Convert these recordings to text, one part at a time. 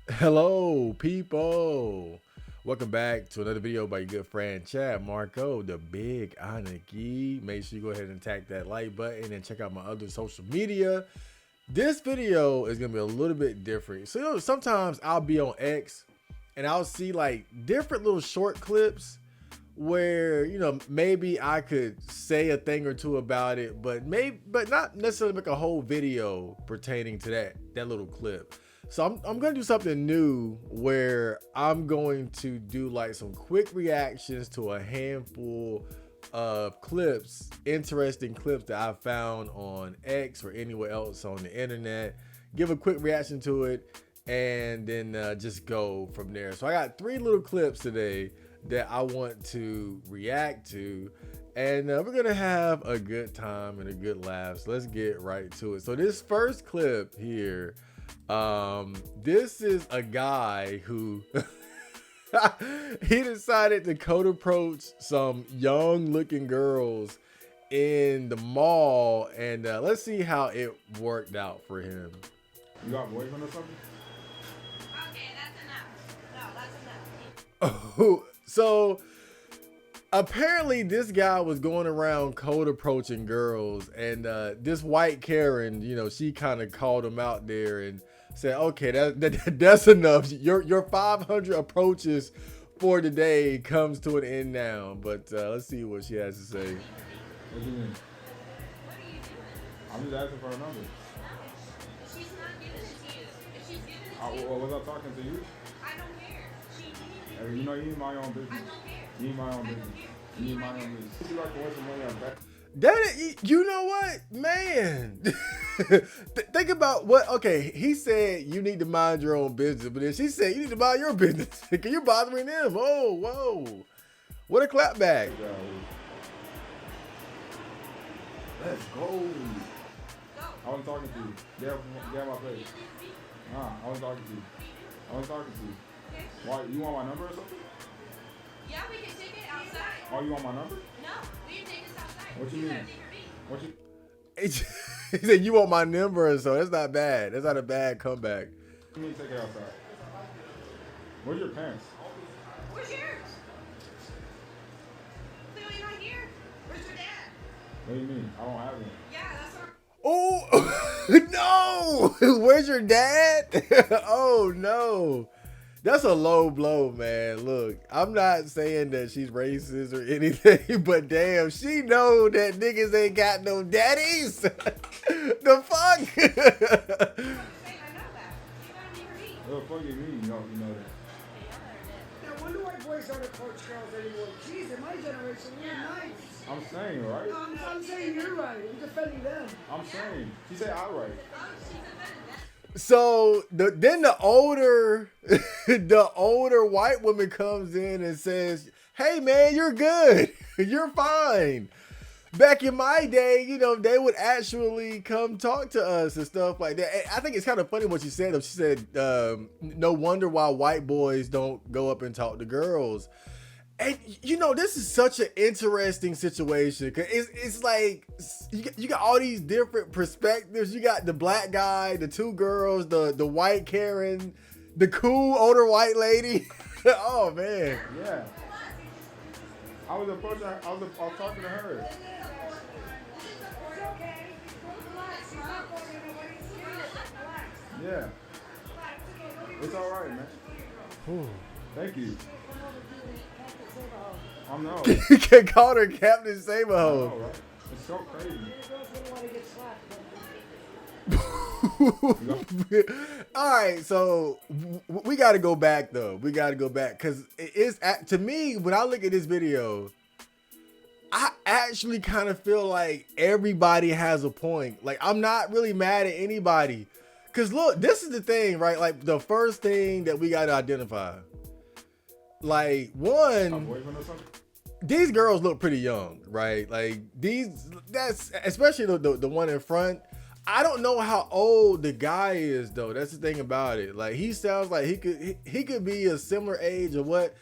Hello, people. Welcome back to another video by your good friend Chad Marco, the Big Aniki. Make sure you go ahead and tap that like button and check out my other social media. This video is gonna be a little bit different. So sometimes I'll be on X and I'll see like different little short clips where maybe I could say a thing or two about it, but not necessarily make a whole video pertaining to that little clip. So I'm gonna do something new where I'm going to do like some quick reactions to a handful of clips, interesting clips that I found on X or anywhere else on the internet. Give a quick reaction to it and then just go from there. So I got 3 little clips today that I want to react to, and we're gonna have a good time and a good laugh. So let's get right to it. So this first clip here, this is a guy who he decided to code approach some young looking girls in the mall, and let's see how it worked out for him. You got a boyfriend or something? Okay, that's enough. No, that's enough. Oh, so apparently this guy was going around code approaching girls, and this white Karen, she kind of called him out there and said, okay, that's enough. Your 500 approaches for today comes to an end now. But let's see what she has to say. What do you mean? What are you doing? I'm just asking for a number. No, she's not giving it to you. If she's giving it to you, Was I talking to you? I don't care. She needs Hey, you need my own I business. don't care. You need my own I business. don't care. You need my own business. You like to waste some money on that? You know what, man? Think about what. Okay, he said you need to mind your own business, but then she said you need to mind your business because you're bothering them. Oh, whoa! What a clapback! Let's go. Go. I wasn't talking to you. Get my face. Nah, I wasn't talking to you. I wasn't talking to you. Okay. Why? You want my number or something? Yeah, we can take it outside. Oh, you want my number? No, we can take this outside. What you mean? gotta take her beat. What you? He said you want my number, so that's not bad. That's not a bad comeback. You need to take it outside. Where's your pants? Where's yours? Clearly not here. Where's your dad? What do you mean? I don't have one. Yeah, that's our. Oh no! Where's your dad? Oh no! That's a low blow, man. Look, I'm not saying that she's racist or anything, but damn, she know that niggas ain't got no daddies. The fuck? I know that. You gotta make her beat. What the fuck you mean? You know that. Now, wonder why boys don't approach girls anymore. Jeez, in my generation, we were nice. I'm saying, right? I'm saying you're right. I'm defending them. I'm saying. She said I right. Oh, she's offended. So then the older the older white woman comes in and says, hey man, you're good. You're fine. Back in my day, they would actually come talk to us and stuff like that. And I think it's kind of funny what she said though. She said, no wonder why white boys don't go up and talk to girls. And this is such an interesting situation because it's like you got all these different perspectives. You got the black guy, the 2 girls, the white Karen, the cool older white lady. Oh man. Yeah. I was approaching her. I was talking to her. It's okay. Relax. You're not going anywhere. Relax. Yeah. It's all right, man. Whew. Thank you. I know. You can call her Captain I know, Saberho. right? It's so crazy. Girls wouldn't want to get slapped. All right, so we got to go back though. We got to go back because it's to me when I look at this video, I actually kind of feel like everybody has a point. Like I'm not really mad at anybody because look, this is the thing, right? Like the first thing that we got to identify, like A one, boyfriend or something? these girls look pretty young, right? Like that's especially the one in front. I don't know how old the guy is though. That's the thing about it. Like he sounds like he could be a similar age or what.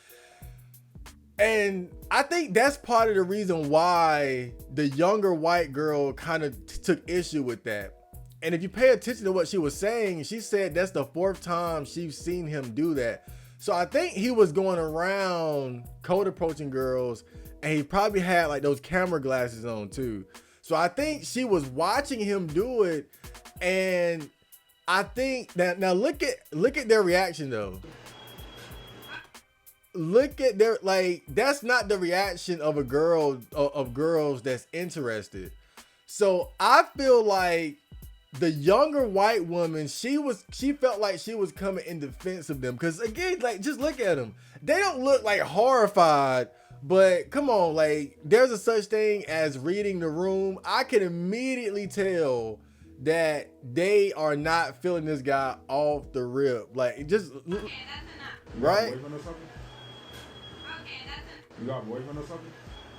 And I think that's part of the reason why the younger white girl kind of took issue with that. And if you pay attention to what she was saying, she said that's the 4th time she's seen him do that. So I think he was going around cold approaching girls, and he probably had like those camera glasses on too. So I think she was watching him do it, and I think that now look at their reaction though. Look at their, like, that's not the reaction of a girl, of girls that's interested. So I feel like the younger white woman, she felt like she was coming in defense of them. Cause again, like, just look at them. They don't look like horrified, but come on, like, there's a such thing as reading the room. I can immediately tell that they are not feeling this guy off the rip. Like, just, Okay, that's enough. right? You got a boyfriend or something? Okay, that's enough. You got a boyfriend or something?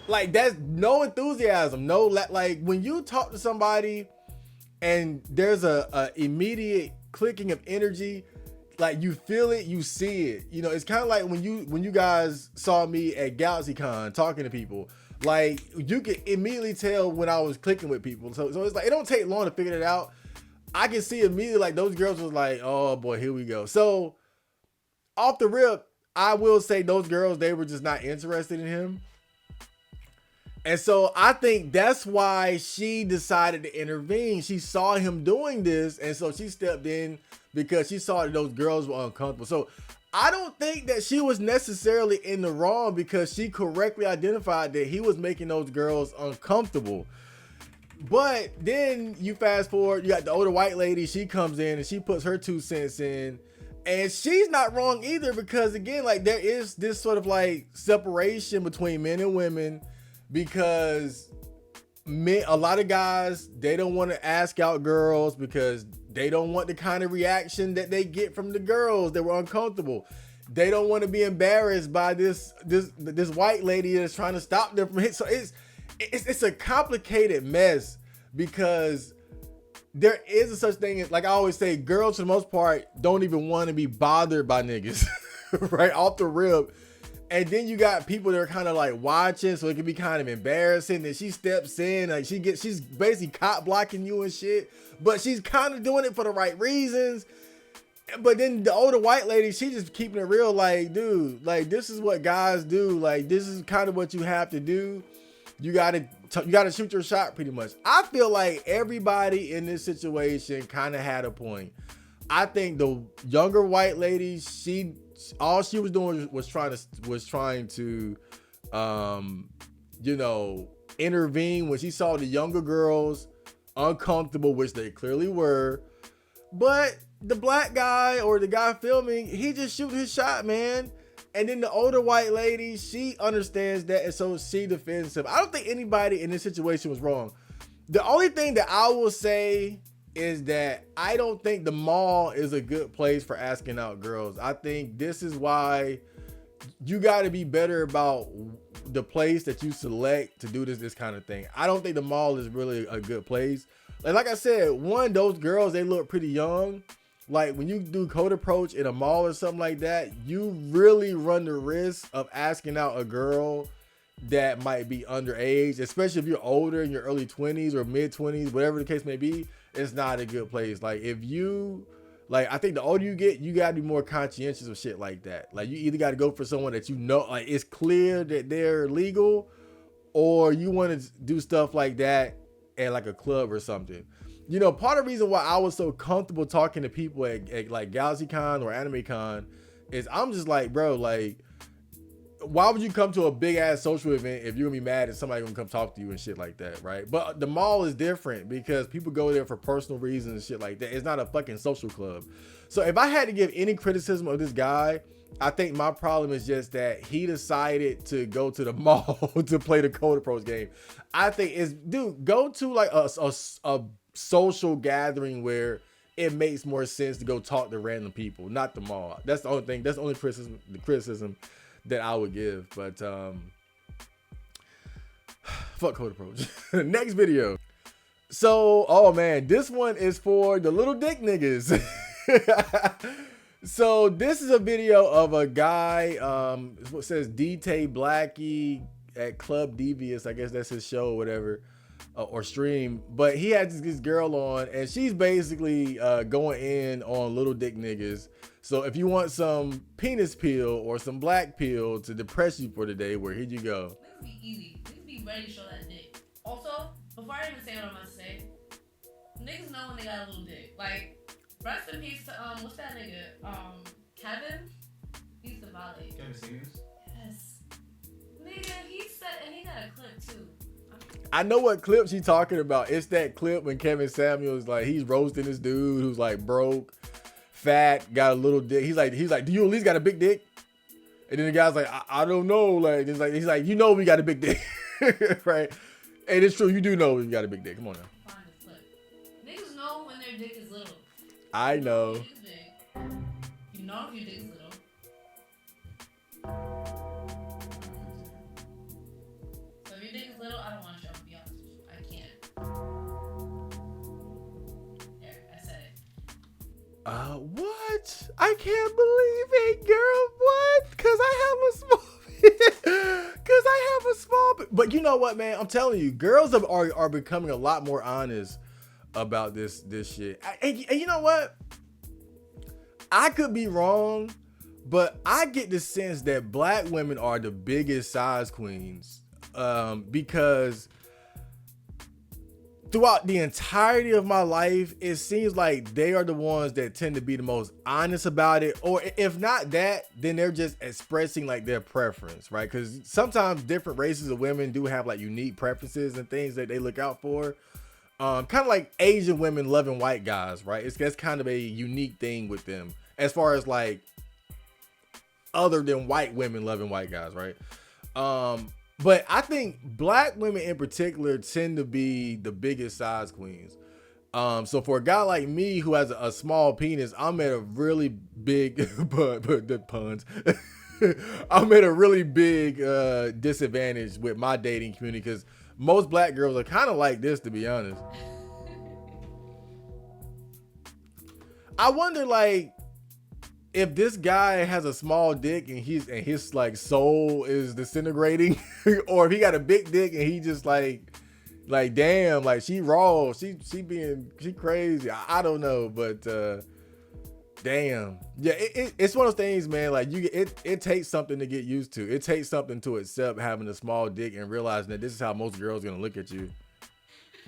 Like, that's no enthusiasm. No, like when you talk to somebody and there's a immediate clicking of energy, like you feel it, you see it. You know, it's kind of like when you guys saw me at GalaxyCon talking to people. Like, you could immediately tell when I was clicking with people. So it's like, it don't take long to figure it out. I can see immediately, like, those girls was like, oh boy, here we go. So off the rip, I will say those girls, they were just not interested in him. And so I think that's why she decided to intervene. She saw him doing this, and so she stepped in because she saw that those girls were uncomfortable. So I don't think that she was necessarily in the wrong, because she correctly identified that he was making those girls uncomfortable. But then you fast forward, you got the older white lady, she comes in and she puts her 2 cents in. And she's not wrong either, because again, like, there is this sort of like separation between men and women, because a lot of guys, they don't want to ask out girls because they don't want the kind of reaction that they get from the girls that were uncomfortable. They don't want to be embarrassed by this white lady that's trying to stop them from it. So it's a complicated mess, because there is a such thing as, like I always say, girls for the most part don't even want to be bothered by niggas, right off the rip. And then you got people that are kind of like watching, so it can be kind of embarrassing. And she steps in, like she's basically cop blocking you and shit, but she's kind of doing it for the right reasons. But then the older white lady, she just keeping it real, like, dude, like, this is what guys do. Like, this is kind of what you have to do. You gotta shoot your shot, pretty much. I feel like everybody in this situation kind of had a point. I think the younger white lady, all she was doing was trying to you know, intervene when she saw the younger girls uncomfortable, which they clearly were. But the black guy, or the guy filming, he just shoot his shot, man. And then the older white lady, she understands that, and so she defends him. I don't think anybody in this situation was wrong. The only thing that I will say is that I don't think the mall is a good place for asking out girls. I think this is why you got to be better about the place that you select to do this kind of thing. I don't think the mall is really a good place. Like I said, one, those girls, they look pretty young. Like, when you do code approach in a mall or something like that, you really run the risk of asking out a girl that might be underage, especially if you're older, in your early 20s or mid 20s, whatever the case may be. It's not a good place. Like, I think the older you get, you gotta be more conscientious of shit like that. Like, you either gotta go for someone that you know, like, it's clear that they're legal, or you want to do stuff like that at like a club or something. You know, part of the reason why I was so comfortable talking to people at like GalaxyCon or AnimeCon is I'm just like, bro, like, why would you come to a big ass social event if you're gonna be mad at somebody gonna come talk to you and shit like that, right? But the mall is different, because people go there for personal reasons and shit like that. It's not a fucking social club. So if I had to give any criticism of this guy, I think my problem is just that he decided to go to the mall to play the code approach game. I think go to like a social gathering where it makes more sense to go talk to random people, not the mall. That's the only thing. That's the only criticism that I would give. But fuck code approach. Next video. So, oh man, this one is for the little dick niggas. So this is a video of a guy, what says DT Blackie at Club Devious. I guess that's his show or whatever. or stream, but he had this girl on, and she's basically going in on little dick niggas. So if you want some penis peel or some black peel to depress you for the day, where here you go. Niggas be easy. Niggas be ready to show that dick. Also, before I even say what I'm about to say, niggas know when they got a little dick. Like, rest in peace to what's that nigga? Kevin. He's the volley. Kevin Samuels? Yes. Nigga, he said, and he got a clip too. I know what clip she talking about. It's that clip when Kevin Samuels, like, he's roasting this dude who's like broke, fat, got a little dick. He's like, do you at least got a big dick? And then the guy's like, I don't know. Like, he's like, you know, we got a big dick, right? And it's true, you do know we got a big dick. Come on now. Find this clip. Niggas know when their dick is little. I know. Your dick is big. You know if your dick is little. So if your dick is little, I don't want to show. To be honest with you, I can't. There, I said it. What? I can't believe it, girl. What? Cause I have a small. But you know what, man? I'm telling you, girls are becoming a lot more honest about this shit. And you know what? I could be wrong, but I get the sense that black women are the biggest size queens, because throughout the entirety of my life, it seems like they are the ones that tend to be the most honest about it. Or if not that, then they're just expressing like their preference, right? Because sometimes different races of women do have like unique preferences and things that they look out for. Kind of like Asian women loving white guys, right? That's kind of a unique thing with them as far as like other than white women loving white guys, right? But I think black women in particular tend to be the biggest size queens. So for a guy like me who has a small penis, I'm at a really big, but the puns, I'm at a really big disadvantage with my dating community because most black girls are kind of like this, to be honest. I wonder, like, if this guy has a small dick and his like soul is disintegrating, or if he got a big dick and he just like damn, like she raw, she crazy. I don't know, but damn, yeah, it's one of those things, man. Like it takes something to get used to. It takes something to accept having a small dick and realizing that this is how most girls are gonna look at you.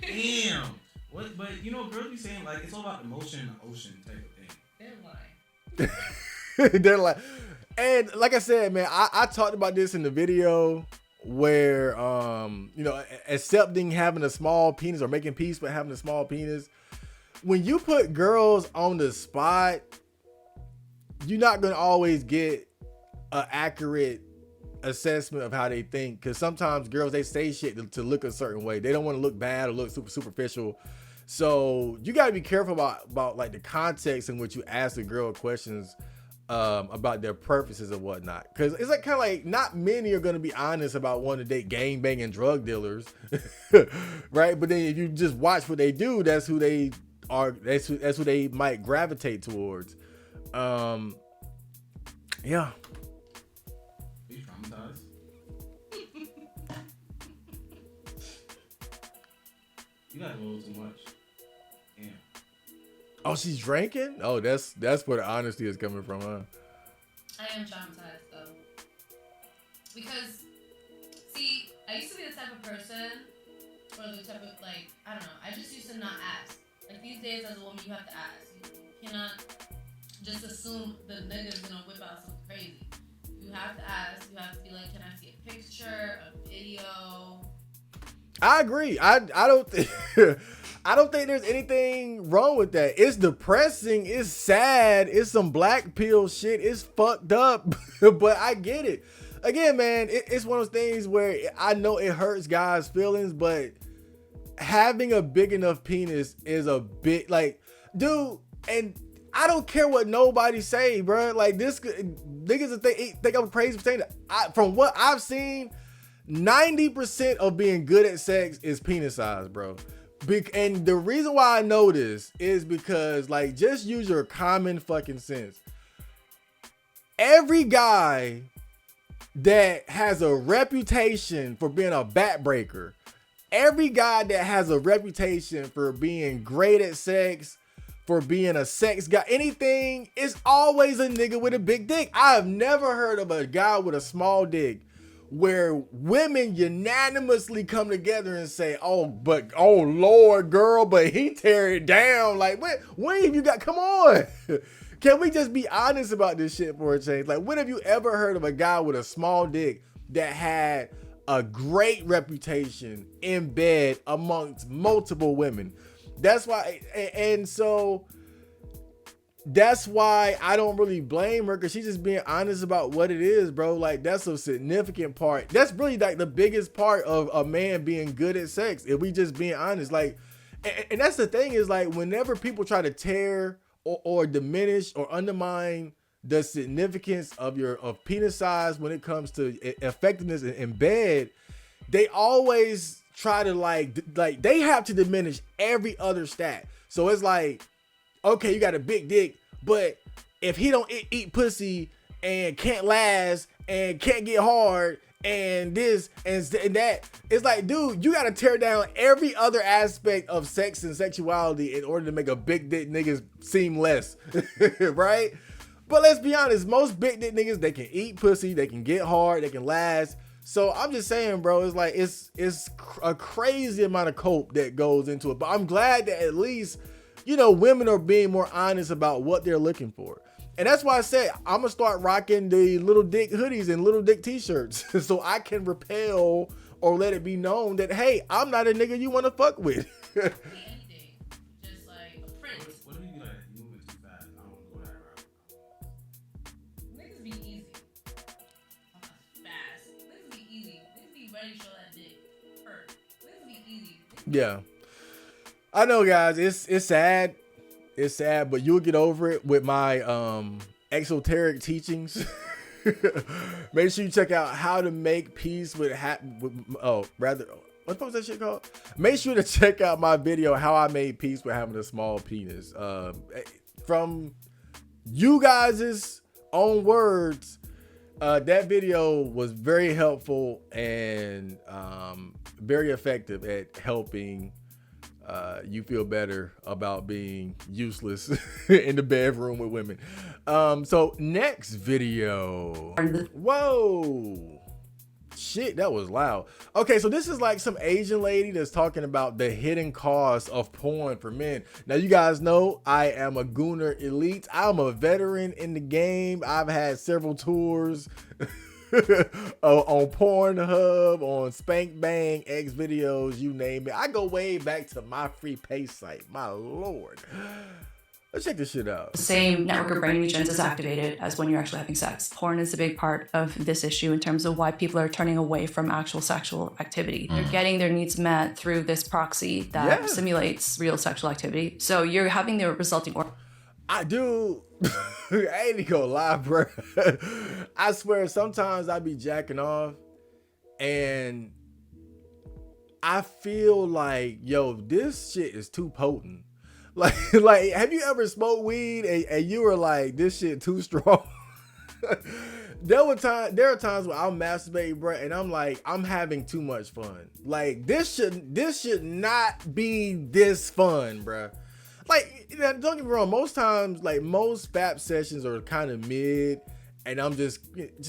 Damn. What? But you know, girls be saying like it's all about emotion in the ocean type of thing. They're lying. They're like, and like I said, man, I talked about this in the video where you know, accepting having a small penis or making peace with having a small penis. When you put girls on the spot, you're not gonna always get an accurate assessment of how they think, because sometimes girls, they say shit to look a certain way. They don't want to look bad or look super superficial. So you got to be careful about like the context in which you ask a girl questions about their preferences and whatnot. Because it's like kind of like not many are going to be honest about wanting to date gang banging drug dealers, right? But then if you just watch what they do, that's who they are. That's who they might gravitate towards. Yeah. Are you traumatized? You got a little too much. Damn. Oh, she's drinking? Oh, that's where the honesty is coming from, huh? I am traumatized though. Because, see, I used to be the type of person, or the type of, like, I don't know, I just used to not ask. Like, these days as a woman, you have to ask. You cannot just assume the nigga's gonna whip out something crazy. You have to ask. You have to be like, can I see a picture, a video? I agree. I don't think I don't think there's anything wrong with that. It's depressing. It's sad. It's some black pill shit. It's fucked up. But I get it. Again, man, it's one of those things where I know it hurts guys' feelings, but having a big enough penis is a big, like, dude, and I don't care what nobody say, bro. Like, this niggas think I'm crazy for saying that. From what I've seen, 90% of being good at sex is penis size, bro. And the reason why I know this is because, like, just use your common fucking sense. Every guy that has a reputation for being a backbreaker every guy that has a reputation for being great at sex, for being a sex guy, anything, is always a nigga with a big dick. I have never heard of a guy with a small dick where women unanimously come together and say, oh Lord, girl, but he tear it down. Like, when have you got, come on. Can we just be honest about this shit for a change? Like, when have you ever heard of a guy with a small dick that had a great reputation in bed amongst multiple women? That's why, and so that's why I don't really blame her, because she's just being honest about what it is, bro. Like, that's a significant part. That's really like the biggest part of a man being good at sex, if we just being honest. Like, and that's the thing, is like, whenever people try to tear or diminish or undermine the significance of penis size when it comes to effectiveness in bed, they always try to like they have to diminish every other stat. So it's like, okay, you got a big dick, but if he don't eat pussy and can't last and can't get hard and this and that, it's like, dude, you got to tear down every other aspect of sex and sexuality in order to make a big dick niggas seem less, right? But let's be honest, most big dick niggas, they can eat pussy, they can get hard, they can last. So I'm just saying, bro, it's like, it's a crazy amount of cope that goes into it. But I'm glad that at least, you know, women are being more honest about what they're looking for. And that's why I said I'm gonna start rocking the little dick hoodies and little dick t-shirts so I can repel or let it be known that, hey, I'm not a nigga you want to fuck with. Anything. Just like a print. What if you be like, you moving too fast? I don't want to go that route. Niggas be easy. Fast. Niggas be easy. Niggas be ready to show that dick. Hurt. Niggas be easy. Yeah. I know, guys, it's sad. It's sad, but you'll get over it with my exoteric teachings. Make sure you check out How to Make Peace with what was that shit called? Make sure to check out my video, How I Made Peace with Having a Small Penis. From you guys' own words, that video was very helpful and very effective at helping you feel better about being useless in the bedroom with women. So next video. Whoa. Shit, that was loud. Okay, so this is like some Asian lady that's talking about the hidden cost of porn for men. Now, you guys know I am a Gooner Elite. I'm a veteran in the game. I've had several tours on Pornhub, on Spank Bang, X videos, you name it. I go way back to my free pay site. My lord. Let's check this shit out. The same network of brain regions is activated as when you're actually having sex. Porn is a big part of this issue in terms of why people are turning away from actual sexual activity. They're getting their needs met through this proxy that simulates real sexual activity. So you're having the resulting I do. I ain't gonna lie, bro. I swear, sometimes I be jacking off and I feel like, yo, this shit is too potent. Like, have you ever smoked weed and you were like, this shit too strong? There are times where I'll masturbate, bro, and I'm like, I'm having too much fun. Like, this should not be this fun, bro. Like, don't get me wrong, most times, like, most FAP sessions are kind of mid, and I'm just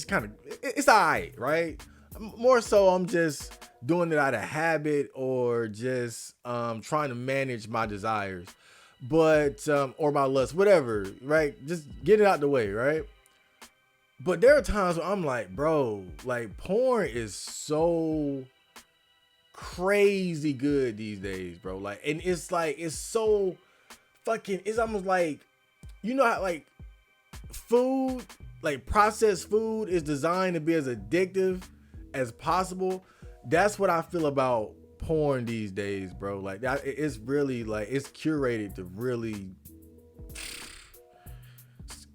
kind of, it's all right, right? More so, I'm just doing it out of habit or just trying to manage my desires, but, or my lust, whatever, right? Just get it out the way, right? But there are times where I'm like, bro, like, porn is so crazy good these days, bro. Like, and it's like, it's so fucking, it's almost like, you know how like food, like processed food is designed to be as addictive as possible. That's what I feel about porn these days, bro. Like, that, it's really like, it's curated to really,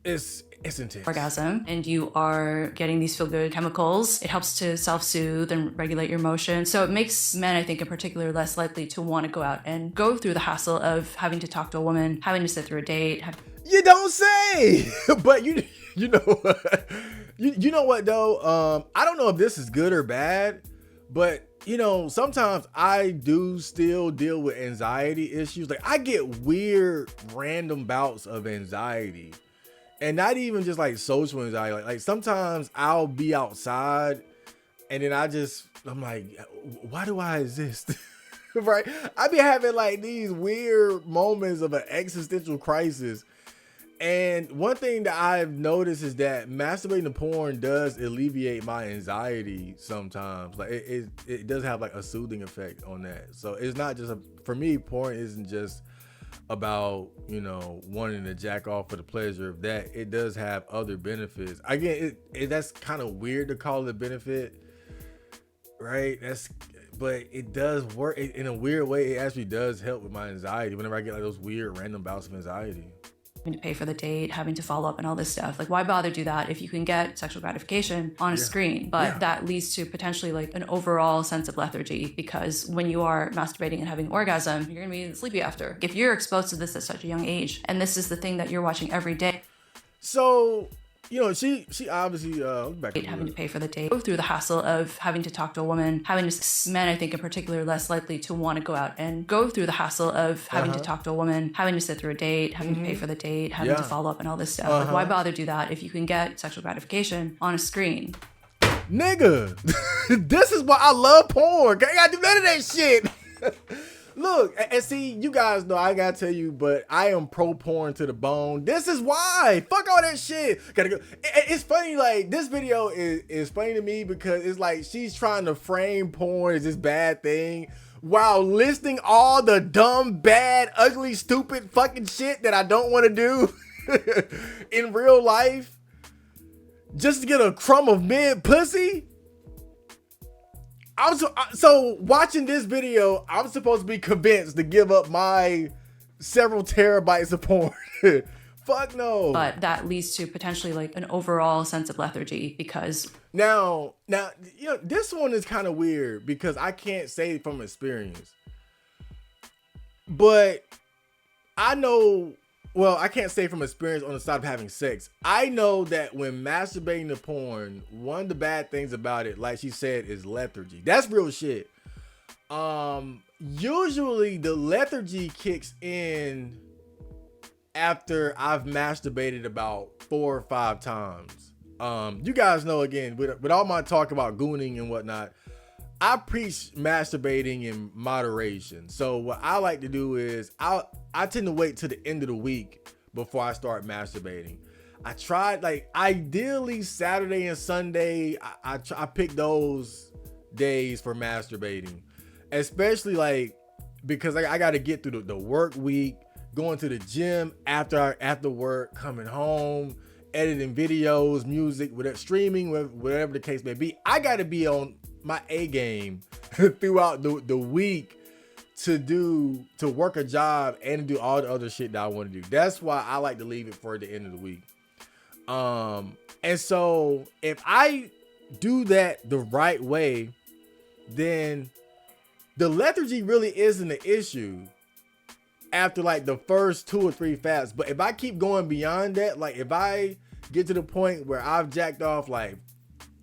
it's intense. orgasm, and you are getting these feel-good chemicals. It helps to self-soothe and regulate your emotions. So it makes men, I think in particular, less likely to want to go out and go through the hassle of having to talk to a woman, having to sit through a date. You don't say. But you know what? You know what though? I don't know if this is good or bad, But you know, sometimes I do still deal with anxiety issues. Like I get weird random bouts of anxiety, and not even just like social anxiety. Like sometimes I'll be outside and then I'm like, why do I exist? Right? I be having like these weird moments of an existential crisis. And one thing that I've noticed is that masturbating to porn does alleviate my anxiety sometimes. Like it does have like a soothing effect on that. So it's not just for me, porn isn't just about, you know, wanting to jack off for the pleasure of that. It does have other benefits. Again, that's kind of weird to call it a benefit, right? But it does work in a weird way. It actually does help with my anxiety whenever I get like those weird random bouts of anxiety. Having to pay for the date, having to follow up and all this stuff. Like, why bother do that if you can get sexual gratification on a screen? But that leads to potentially like an overall sense of lethargy, because when you are masturbating and having orgasm, you're gonna be sleepy after. If you're exposed to this at such a young age, and this is the thing that you're watching every day. So, you know, she obviously having to pay for the date, go through the hassle of having to talk to a woman, having to, men I think in particular less likely to want to go out and go through the hassle of having to talk to a woman, having to sit through a date, having to pay for the date, having to follow up and all this stuff. Like, why bother do that if you can get sexual gratification on a screen? Nigga, this is why I love porn. I gotta do none of that shit. Look, and see, you guys know I gotta tell you, but I am pro porn to the bone. This is why. Fuck all that shit. Gotta go. It's funny, like, this video is funny to me because it's like she's trying to frame porn as this bad thing while listing all the dumb, bad, ugly, stupid fucking shit that I don't want to do in real life just to get a crumb of mid pussy. So watching this video, I'm supposed to be convinced to give up my several terabytes of porn. Fuck no. But that leads to potentially like an overall sense of lethargy, because now, you know, this one is kind of weird because I can't say from experience, but I know, well, I can't say from experience on the side of having sex. I know that when masturbating to porn, one of the bad things about it, like she said, is lethargy. That's real shit. Usually the lethargy kicks in after I've masturbated about 4 or 5 times. You guys know, again, with all my talk about gooning and whatnot, I preach masturbating in moderation. So what I like to do is I tend to wait till the end of the week before I start masturbating. I tried, like, ideally Saturday and Sunday. I pick those days for masturbating, especially like because I got to get through the work week, going to the gym after work, coming home, editing videos, music, whatever, streaming, whatever the case may be. I got to be on my A game throughout the week to work a job and to do all the other shit that I want to do. That's why I like to leave it for the end of the week. And so if I do that the right way, then the lethargy really isn't an issue after like the first 2 or 3 fasts. But if I keep going beyond that, like if I get to the point where I've jacked off like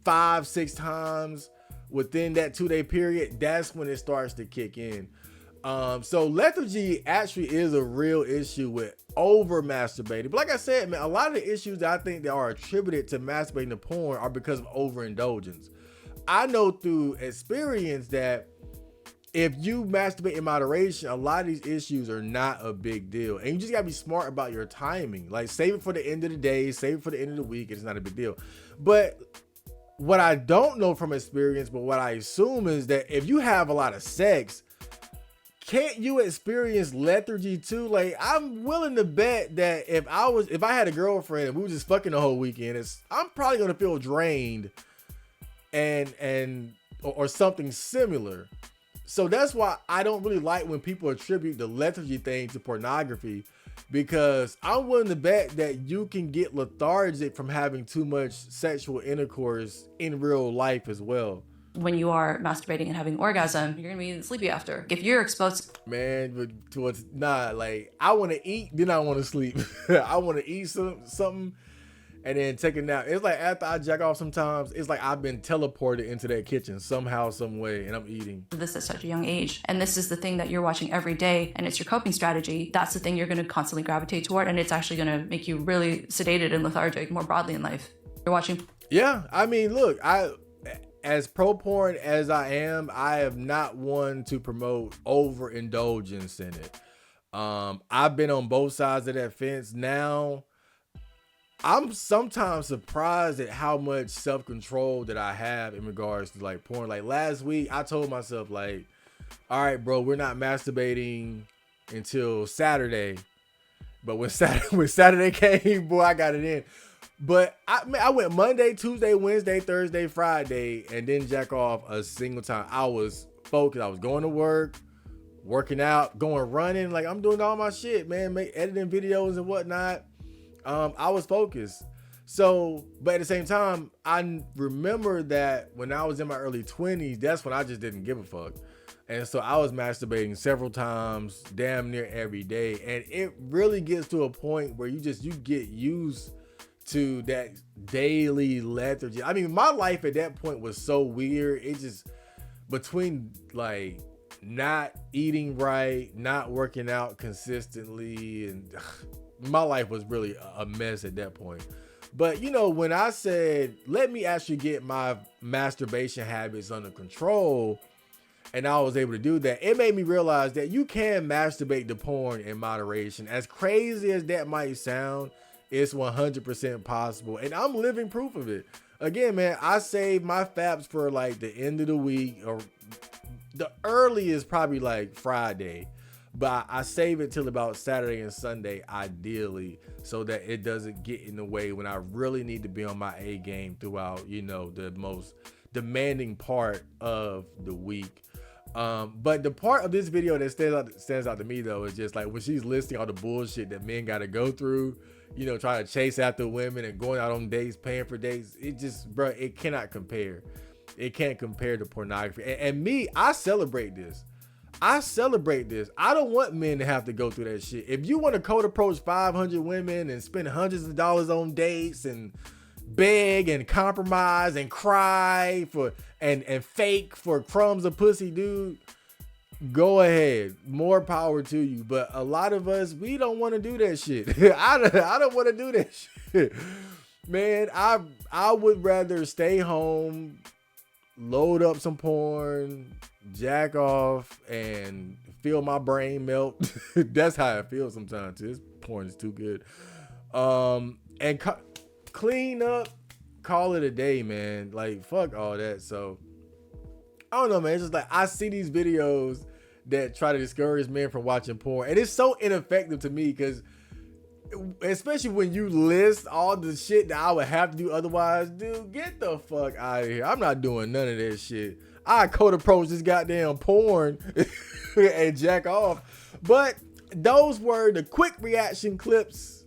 5-6 times within that 2-day period, that's when it starts to kick in. So lethargy actually is a real issue with over masturbating. But like I said, man, a lot of the issues that I think that are attributed to masturbating to porn are because of overindulgence. I know through experience that if you masturbate in moderation, a lot of these issues are not a big deal. And you just gotta be smart about your timing. Like, save it for the end of the day, save it for the end of the week. It's not a big deal. But what I don't know from experience, but what I assume is that if you have a lot of sex, can't you experience lethargy too? Like, I'm willing to bet that if I had a girlfriend and we were just fucking the whole weekend, I'm probably gonna feel drained or something similar. So that's why I don't really like when people attribute the lethargy thing to pornography, because I'm willing to bet that you can get lethargic from having too much sexual intercourse in real life as well. When you are masturbating and having orgasm, you're gonna be sleepy after. If you're exposed, man, but like I want to eat, then I want to sleep. I want to eat something, and then take a nap. It's like after I jack off sometimes, it's like I've been teleported into that kitchen somehow, some way, and I'm eating. This at such a young age. And this is the thing that you're watching every day, and it's your coping strategy. That's the thing you're going to constantly gravitate toward, and it's actually going to make you really sedated and lethargic more broadly in life. You're watching. Yeah, I mean, look, as pro porn as I am, I am not one to promote overindulgence in it. I've been on both sides of that fence. Now I'm sometimes surprised at how much self-control that I have in regards to like porn. Like last week, I told myself like, all right, bro, we're not masturbating until Saturday. But when Saturday came, boy, I got it in. But I went Monday, Tuesday, Wednesday, Thursday, Friday, and didn't jack off a single time. I was focused. I was going to work, working out, going running. Like I'm doing all my shit, man, editing videos and whatnot. I was focused. So, but at the same time, I remember that when I was in my early 20s, that's when I just didn't give a fuck. And so I was masturbating several times, damn near every day. And it really gets to a point where you get used to that daily lethargy. I mean, my life at that point was so weird. It just, between like not eating right, not working out consistently, and my life was really a mess at that point. But you know, when I said, let me actually get my masturbation habits under control, and I was able to do that, it made me realize that you can masturbate to porn in moderation. As crazy as that might sound, it's 100% possible. And I'm living proof of it. Again, man, I save my faps for like the end of the week, or the earliest probably like Friday. But I save it till about Saturday and Sunday, ideally, so that it doesn't get in the way when I really need to be on my A game throughout, you know, the most demanding part of the week. But the part of this video that stands out to me though is just like when she's listing all the bullshit that men got to go through, you know, trying to chase after women and going out on dates, paying for dates. It just, bro, it cannot compare. It can't compare to pornography. And me, I celebrate this. I don't want men to have to go through that shit. If you want to cold approach 500 women and spend hundreds of dollars on dates and beg and compromise and cry for and fake for crumbs of pussy, dude, go ahead. More power to you. But a lot of us, we don't want to do that shit. I don't want to do that shit. Man, I would rather stay home, load up some porn, jack off, and feel my brain melt. That's how I feel sometimes too. This porn is too good. And clean up, call it a day, man. Like, fuck all that. So I don't know, man. It's just like I see these videos that try to discourage men from watching porn, and it's so ineffective to me, because especially when you list all the shit that I would have to do otherwise. Dude, get the fuck out of here. I'm not doing none of that shit. I cold approach this goddamn porn and jack off. But those were the quick reaction clips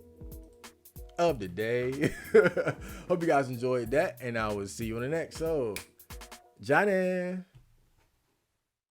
of the day. Hope you guys enjoyed that, and I will see you on the next. So, Johnny.